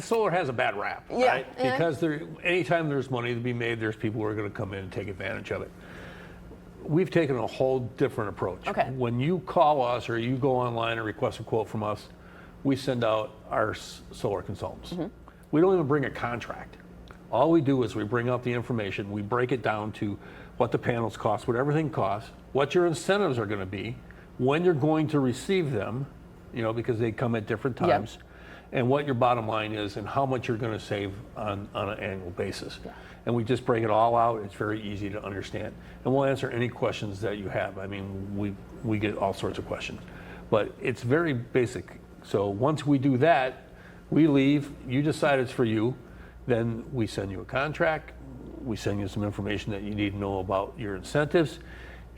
solar has a bad rap, Yeah. right? Because anytime there's money to be made, there's people who are going to come in and take advantage of it. We've taken a whole different approach. Okay. When you call us or you go online and request a quote from us, we send out our solar consultants. We don't even bring a contract. All we do is we bring out the information, we break it down to what the panels cost, what everything costs, what your incentives are going to be, when you're going to receive them, because they come at different times, and what your bottom line is and how much you're going to save on an annual basis. And we just break it all out. It's very easy to understand. And we'll answer any questions that you have. I mean, we get all sorts of questions. But it's very basic. So once we do that, we leave, you decide it's for you, then we send you a contract, we send you some information that you need to know about your incentives,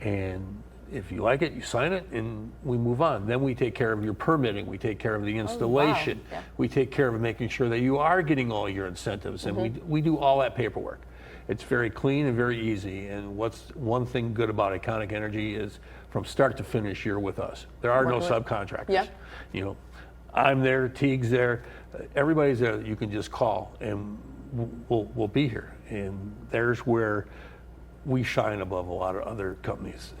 and if you like it, you sign it, and we move on. Then we take care of your permitting, we take care of the installation, we take care of making sure that you are getting all your incentives, and we do all that paperwork. It's very clean and very easy, and what's one thing good about Iconic Energy is from start to finish, you're with us. There are no subcontractors. I'm there, Teague's there, everybody's there that you can just call, and we'll be here. And there's where we shine above a lot of other companies.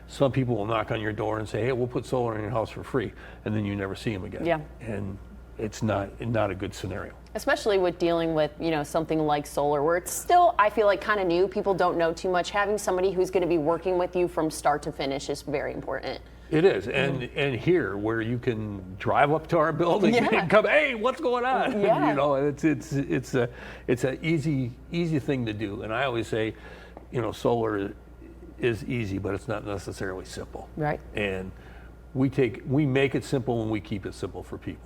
Some people will knock on your door and say, hey, we'll put solar in your house for free, and then you never see them again. And it's not a good scenario. Especially with dealing with, something like solar, where it's still, I feel like, kind of new. People don't know too much. Having somebody who's going to be working with you from start to finish is very important. It is, and here where you can drive up to our building and come, hey, what's going on? It's an easy thing to do. And I always say, solar is easy, but it's not necessarily simple. Right. And we make it simple and we keep it simple for people.